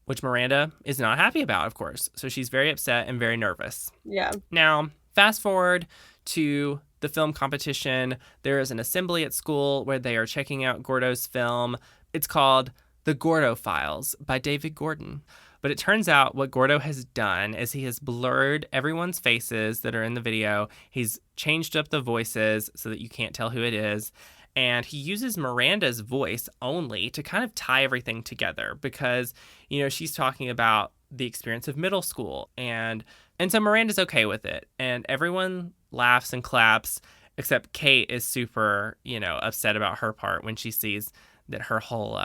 which Miranda is not happy about, of course. So she's very upset and very nervous. Yeah. Now, fast forward to the film competition. There is an assembly at school where they are checking out Gordo's film. It's called The Gordo Files by David Gordon. But it turns out what Gordo has done is he has blurred everyone's faces that are in the video. He's changed up the voices so that you can't tell who it is. And he uses Miranda's voice only to kind of tie everything together because, she's talking about the experience of middle school. And so Miranda's okay with it. And everyone laughs and claps, except Kate is super, upset about her part when she sees that her whole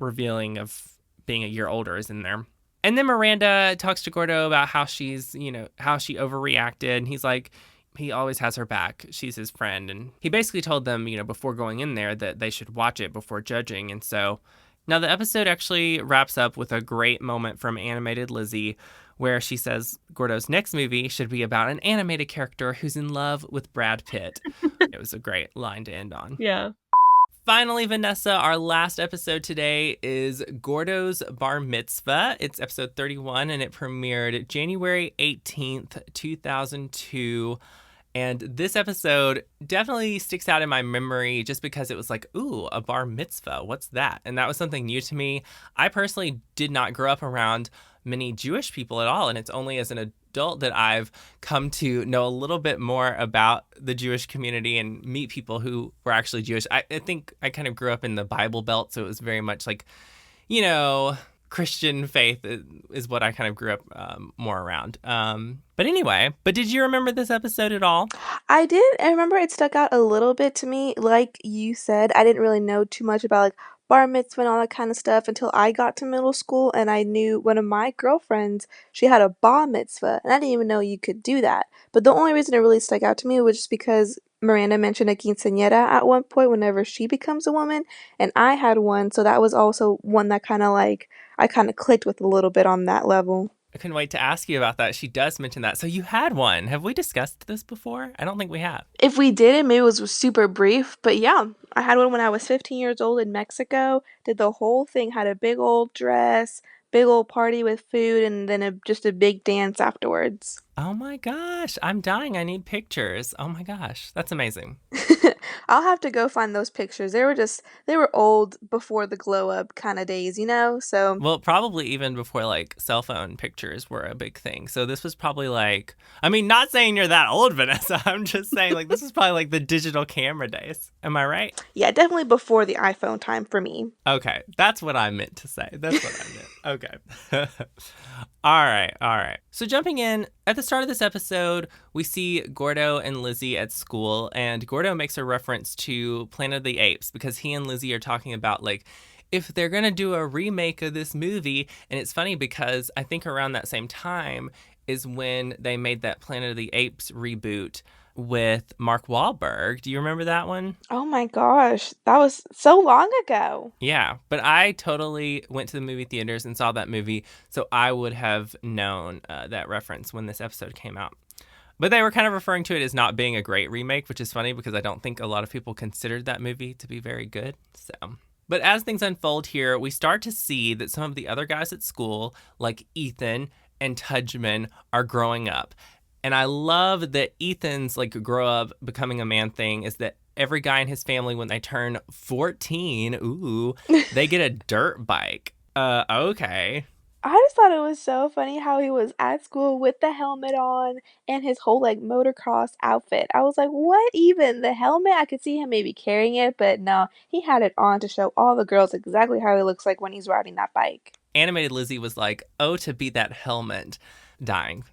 revealing of being a year older is in there. And then Miranda talks to Gordo about how she's, how she overreacted. And he's like, he always has her back. She's his friend. And he basically told them, before going in there that they should watch it before judging. And so now the episode actually wraps up with a great moment from Animated Lizzie where she says Gordo's next movie should be about an animated character who's in love with Brad Pitt. It was a great line to end on. Yeah. Finally, Vanessa, our last episode today is Gordo's Bar Mitzvah. It's episode 31, and it premiered January 18th, 2002. And this episode definitely sticks out in my memory just because it was like, ooh, a bar mitzvah. What's that? And that was something new to me. I personally did not grow up around many Jewish people at all. And it's only as an adult that I've come to know a little bit more about the Jewish community and meet people who were actually Jewish. I think I kind of grew up in the Bible Belt, so it was very much like, Christian faith is what I kind of grew up more around. But anyway, did you remember this episode at all? I did. I remember it stuck out a little bit to me. Like you said, I didn't really know too much about bar mitzvah and all that kind of stuff until I got to middle school, and I knew one of my girlfriends, she had a bar mitzvah, and I didn't even know you could do that. But the only reason it really stuck out to me was just because Miranda mentioned a quinceañera at one point whenever she becomes a woman, and I had one, so that was also one that kind of I kind of clicked with a little bit on that level. I couldn't wait to ask you about that. She does mention that. So you had one. Have we discussed this before? I don't think we have. If we didn't, maybe it was super brief, but yeah, I had one when I was 15 years old in Mexico. Did the whole thing, had a big old dress, big old party with food, and then just a big dance afterwards. Oh my gosh, I'm dying. I need pictures. Oh my gosh, that's amazing. I'll have to go find those pictures. They were old before the glow up kind of days, so. Well, probably even before like cell phone pictures were a big thing. So this was probably like, I mean, not saying you're that old, Vanessa. I'm just saying like this is probably like the digital camera days. Am I right? Yeah, definitely before the iPhone time for me. Okay, that's what I meant to say. That's what I meant. Okay. All right. So jumping in, at the start of this episode, we see Gordo and Lizzie at school, and Gordo makes a reference to Planet of the Apes because he and Lizzie are talking about, like, if they're going to do a remake of this movie. And it's funny because I think around that same time is when they made that Planet of the Apes reboot with Mark Wahlberg. Do you remember that one? Oh my gosh, that was so long ago. Yeah, but I totally went to the movie theaters and saw that movie, so I would have known that reference when this episode came out. But they were kind of referring to it as not being a great remake, which is funny because I don't think a lot of people considered that movie to be very good. But as things unfold here, we start to see that some of the other guys at school, like Ethan and Tudgman, are growing up. And I love that Ethan's like grow up becoming a man thing is that every guy in his family, when they turn 14, they get a dirt bike. Okay. I just thought it was so funny how he was at school with the helmet on and his whole like motocross outfit. I was like, what even? The helmet? I could see him maybe carrying it, but no, he had it on to show all the girls exactly how he looks like when he's riding that bike. Animated Lizzie was like, oh, to be that helmet. Dying.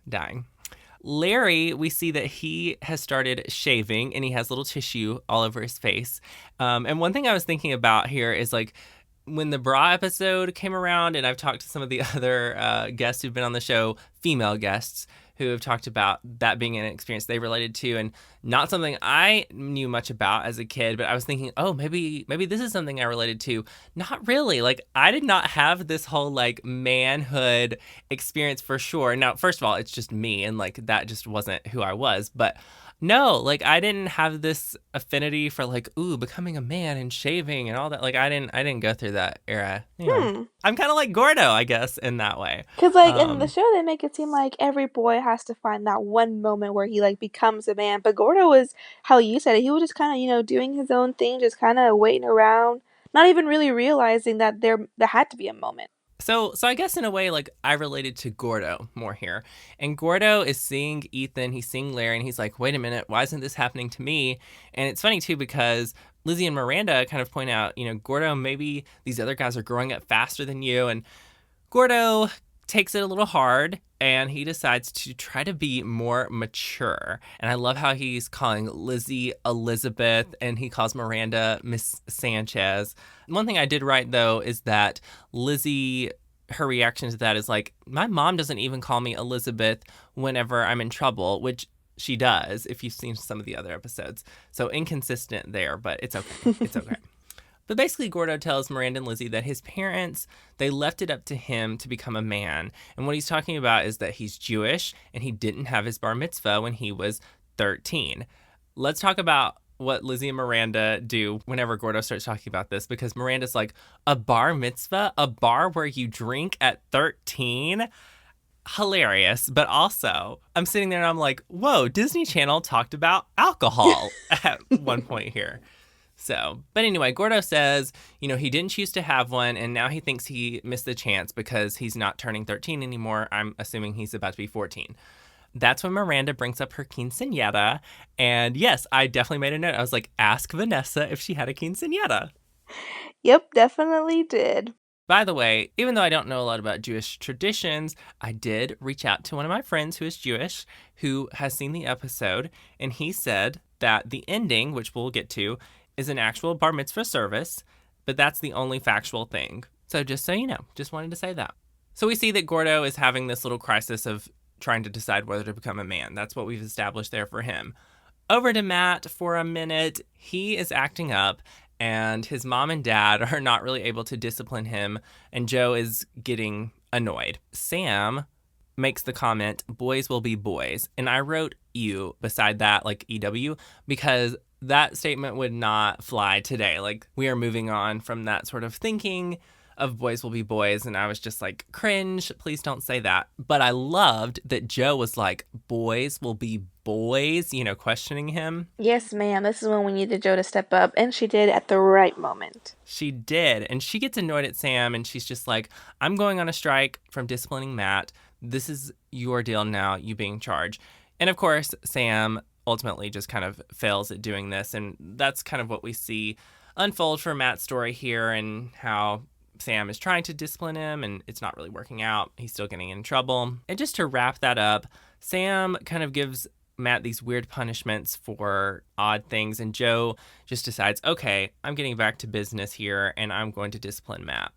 Larry, we see that he has started shaving and he has little tissue all over his face. And one thing I was thinking about here is like when the bra episode came around, and I've talked to some of the other guests who've been on the show, female guests, who have talked about that being an experience they related to, and not something I knew much about as a kid, but I was thinking, oh, maybe this is something I related to. Not really. Like, I did not have this whole, like, manhood experience for sure. Now, first of all, it's just me, and, like, that just wasn't who I was, but no, like, I didn't have this affinity for, like, becoming a man and shaving and all that. Like, I didn't go through that era. I'm kind of like Gordo, I guess, in that way. Because, like, in the show, they make it seem like every boy has to find that one moment where he, like, becomes a man. But Gordo was, how you said it, he was just kind of, doing his own thing, just kind of waiting around, not even really realizing that there had to be a moment. So I guess in a way, like, I related to Gordo more here. And Gordo is seeing Ethan, he's seeing Larry, and he's like, wait a minute, why isn't this happening to me? And it's funny, too, because Lizzie and Miranda kind of point out, Gordo, maybe these other guys are growing up faster than you. And Gordo takes it a little hard, and he decides to try to be more mature. And I love how he's calling Lizzie Elizabeth, and he calls Miranda Miss Sanchez. One thing I did write, though, is that Lizzie, her reaction to that is like, my mom doesn't even call me Elizabeth whenever I'm in trouble, which she does, if you've seen some of the other episodes. So inconsistent there, but it's okay. It's okay. But basically, Gordo tells Miranda and Lizzie that his parents, they left it up to him to become a man. And what he's talking about is that he's Jewish and he didn't have his bar mitzvah when he was 13. Let's talk about what Lizzie and Miranda do whenever Gordo starts talking about this, because Miranda's like, a bar mitzvah? A bar where you drink at 13? Hilarious. But also, I'm sitting there and I'm like, whoa, Disney Channel talked about alcohol at one point here. But anyway, Gordo says, he didn't choose to have one, and now he thinks he missed the chance because he's not turning 13 anymore. I'm assuming he's about to be 14. That's when Miranda brings up her quinceañera, and yes, I definitely made a note. I was like, ask Vanessa if she had a quinceañera. Yep, definitely did. By the way, even though I don't know a lot about Jewish traditions, I did reach out to one of my friends who is Jewish, who has seen the episode, and he said that the ending, which we'll get to, is an actual bar mitzvah service, but that's the only factual thing. So just so you know, just wanted to say that. So we see that Gordo is having this little crisis of trying to decide whether to become a man. That's what we've established there for him. Over to Matt for a minute. He is acting up, and his mom and dad are not really able to discipline him, and Joe is getting annoyed. Sam makes the comment, boys will be boys. And I wrote "you" beside that, like EW, because that statement would not fly today. Like, we are moving on from that sort of thinking of boys will be boys. And I was just like, cringe, please don't say that. But I loved that Joe was like, boys will be boys, questioning him. Yes, ma'am. This is when we needed Joe to step up, and she did at the right moment. She did. And she gets annoyed at Sam, and she's just like, I'm going on a strike from disciplining Matt. This is your deal now, you being in charge. And of course, Sam ultimately just kind of fails at doing this. And that's kind of what we see unfold for Matt's story here, and how Sam is trying to discipline him and it's not really working out. He's still getting in trouble. And just to wrap that up, Sam kind of gives Matt these weird punishments for odd things, and Joe just decides, okay, I'm getting back to business here and I'm going to discipline Matt.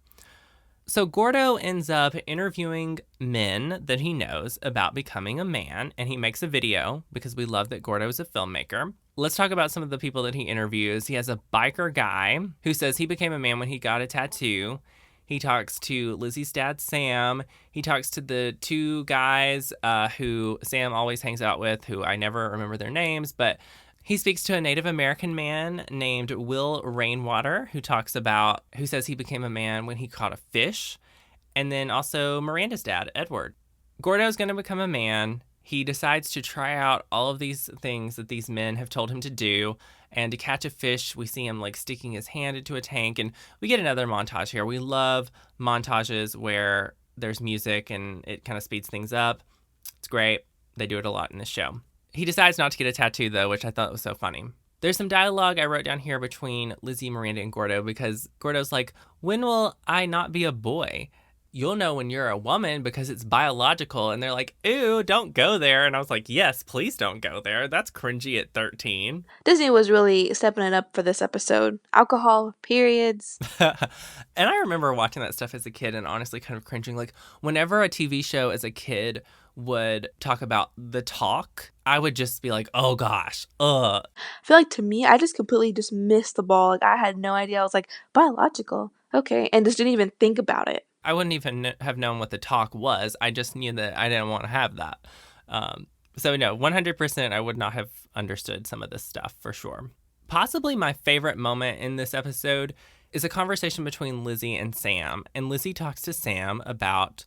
So Gordo ends up interviewing men that he knows about becoming a man, and he makes a video because we love that Gordo is a filmmaker. Let's talk about some of the people that he interviews. He has a biker guy who says he became a man when he got a tattoo. He talks to Lizzie's dad, Sam. He talks to the two guys who Sam always hangs out with, who I never remember their names, but he speaks to a Native American man named Will Rainwater, who says he became a man when he caught a fish. And then also Miranda's dad, Edward. Gordo's going to become a man. He decides to try out all of these things that these men have told him to do. And to catch a fish, we see him like sticking his hand into a tank. And we get another montage here. We love montages where there's music and it kind of speeds things up. It's great. They do it a lot in this show. He decides not to get a tattoo, though, which I thought was so funny. There's some dialogue I wrote down here between Lizzie, Miranda, and Gordo, because Gordo's like, when will I not be a boy? You'll know when you're a woman because it's biological. And they're like, ew, don't go there. And I was like, yes, please don't go there. That's cringy at 13. Disney was really stepping it up for this episode. Alcohol, periods. And I remember watching that stuff as a kid and honestly kind of cringing. Like, whenever a TV show as a kid would talk about the talk, I would just be like, oh gosh, ugh. I feel like to me, I just completely just missed the ball. Like, I had no idea. I was like, biological, okay, and just didn't even think about it. I wouldn't even have known what the talk was. I just knew that I didn't want to have that. So no, 100% I would not have understood some of this stuff for sure. Possibly my favorite moment in this episode is a conversation between Lizzie and Sam. And Lizzie talks to Sam about,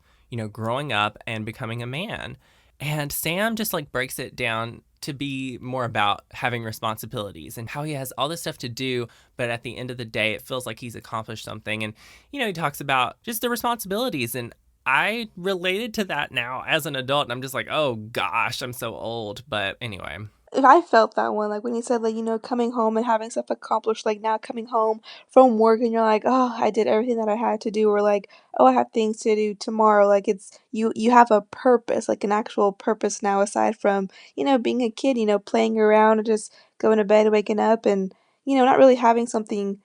growing up and becoming a man. And Sam just like breaks it down to be more about having responsibilities and how he has all this stuff to do, but at the end of the day, it feels like he's accomplished something. And, he talks about just the responsibilities. And I related to that now as an adult. And I'm just like, oh gosh, I'm so old. But anyway. If I felt that one, like when he said, like, coming home and having stuff accomplished, like now coming home from work and you're like, oh, I did everything that I had to do, or like, oh, I have things to do tomorrow. Like it's, you have a purpose, like an actual purpose now aside from, being a kid, playing around and just going to bed, waking up and, not really having something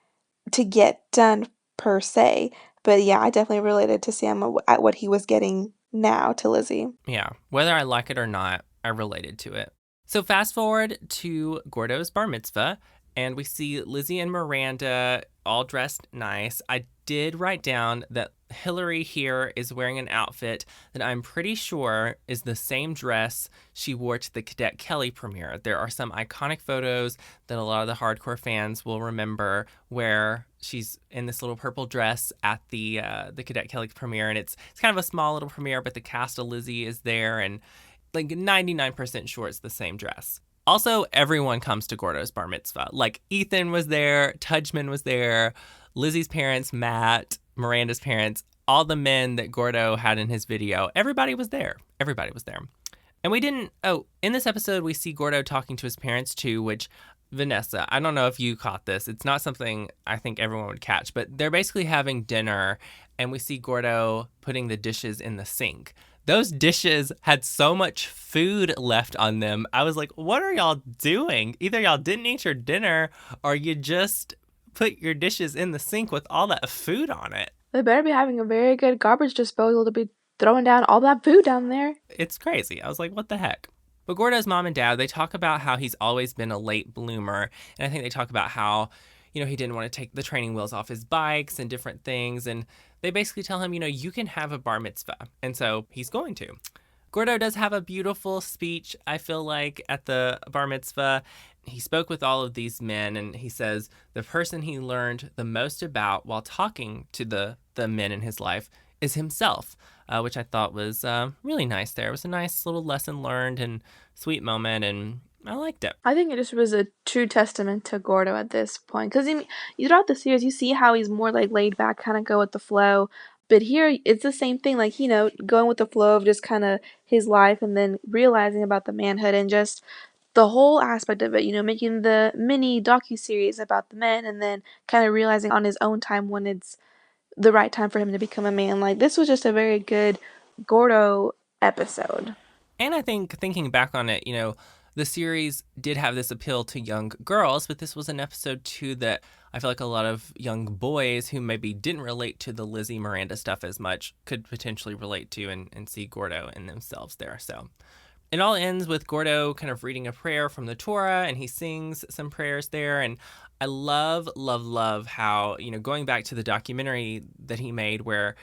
to get done per se. But yeah, I definitely related to Sam at what he was getting now to Lizzie. Yeah, whether I like it or not, I related to it. So fast forward to Gordo's bar mitzvah, and we see Lizzie and Miranda all dressed nice. I did write down that Hilary here is wearing an outfit that I'm pretty sure is the same dress she wore to the Cadet Kelly premiere. There are some iconic photos that a lot of the hardcore fans will remember where she's in this little purple dress at the Cadet Kelly premiere, and it's kind of a small little premiere, but the cast of Lizzie is there, and like 99% sure it's the same dress. Also, everyone comes to Gordo's bar mitzvah. Like Ethan was there, Tudgman was there, Lizzie's parents, Matt, Miranda's parents, all the men that Gordo had in his video. Everybody was there. Everybody was there. And in this episode, we see Gordo talking to his parents too, which, Vanessa, I don't know if you caught this. It's not something I think everyone would catch, but they're basically having dinner and we see Gordo putting the dishes in the sink. Those dishes had so much food left on them. I was like, what are y'all doing? Either y'all didn't eat your dinner or you just put your dishes in the sink with all that food on it. They better be having a very good garbage disposal to be throwing down all that food down there. It's crazy. I was like, what the heck? But Gordo's mom and dad, they talk about how he's always been a late bloomer. And I think they talk about how, he didn't want to take the training wheels off his bikes and different things. And they basically tell him, you can have a bar mitzvah. And so he's going to. Gordo does have a beautiful speech, I feel like, at the bar mitzvah. He spoke with all of these men, and he says the person he learned the most about while talking to the men in his life is himself, which I thought was really nice there. It was a nice little lesson learned and sweet moment, and I liked it. I think it just was a true testament to Gordo at this point. Because throughout the series, you see how he's more like laid back, kind of go with the flow. But here, it's the same thing, like, going with the flow of just kind of his life and then realizing about the manhood and just the whole aspect of it, making the mini docuseries about the men and then kind of realizing on his own time when it's the right time for him to become a man. Like, this was just a very good Gordo episode. And I think thinking back on it, the series did have this appeal to young girls, but this was an episode too that I feel like a lot of young boys who maybe didn't relate to the Lizzie Miranda stuff as much could potentially relate to and see Gordo in themselves there. So it all ends with Gordo kind of reading a prayer from the Torah, and he sings some prayers there. And I love, love, love how, going back to the documentary that he made where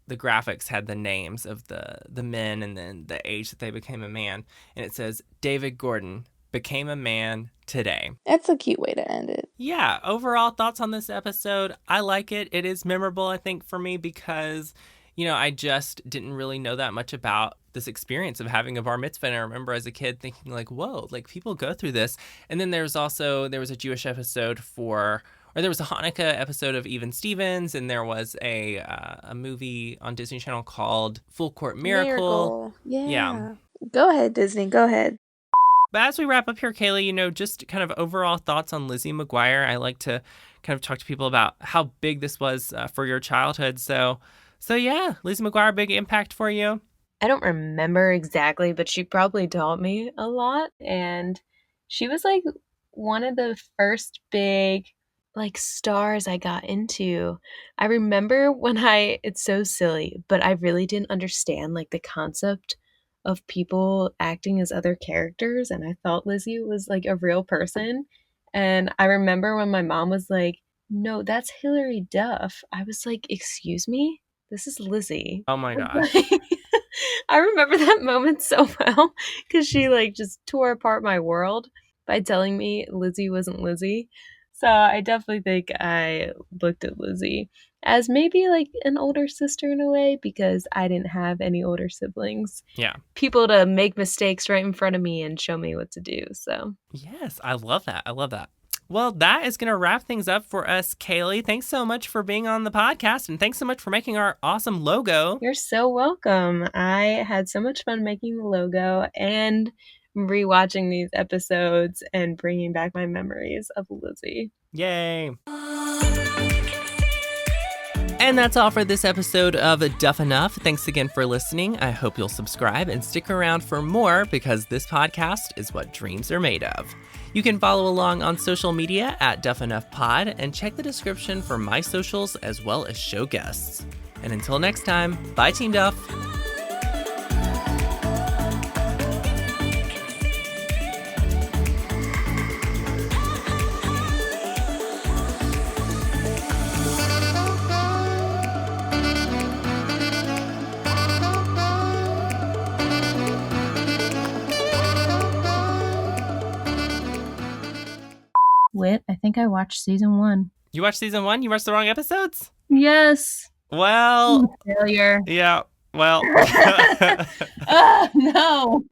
the graphics had the names of the men and then the age that they became a man. And it says, David Gordon became a man today. That's a cute way to end it. Yeah. Overall thoughts on this episode. I like it. It is memorable, I think, for me because, I just didn't really know that much about this experience of having a bar mitzvah. And I remember as a kid thinking like, whoa, like people go through this. And then there was a Jewish episode there was a Hanukkah episode of Even Stevens, and there was a movie on Disney Channel called Full Court Miracle. Yeah. Go ahead, Disney. Go ahead. But as we wrap up here, Kaylee, just kind of overall thoughts on Lizzie McGuire. I like to kind of talk to people about how big this was for your childhood. So yeah, Lizzie McGuire, big impact for you? I don't remember exactly, but she probably taught me a lot. And she was like one of the first big stars I got into. I remember it's so silly, but I really didn't understand the concept of people acting as other characters, and I thought Lizzie was a real person. And I remember when my mom was like, no, that's Hilary Duff. I was like, excuse me? This is Lizzie. Oh my gosh. I remember that moment so well because she just tore apart my world by telling me Lizzie wasn't Lizzie. So I definitely think I looked at Lizzie as maybe an older sister in a way because I didn't have any older siblings. Yeah. People to make mistakes right in front of me and show me what to do. So yes, I love that. I love that. Well, that is going to wrap things up for us, Kaylee. Thanks so much for being on the podcast, and thanks so much for making our awesome logo. You're so welcome. I had so much fun making the logo and rewatching these episodes and bringing back my memories of Lizzie. Yay. And that's all for this episode of Duff Enough. Thanks again for listening. I hope you'll subscribe and stick around for more because this podcast is what dreams are made of. You can follow along on social media at Duff Enough Pod and check the description for my socials as well as show guests. And until next time, bye Team Duff. Whitt, I think I watched season 1. You watched season 1? You watched the wrong episodes? Yes. Well. Failure. Yeah. Well. No.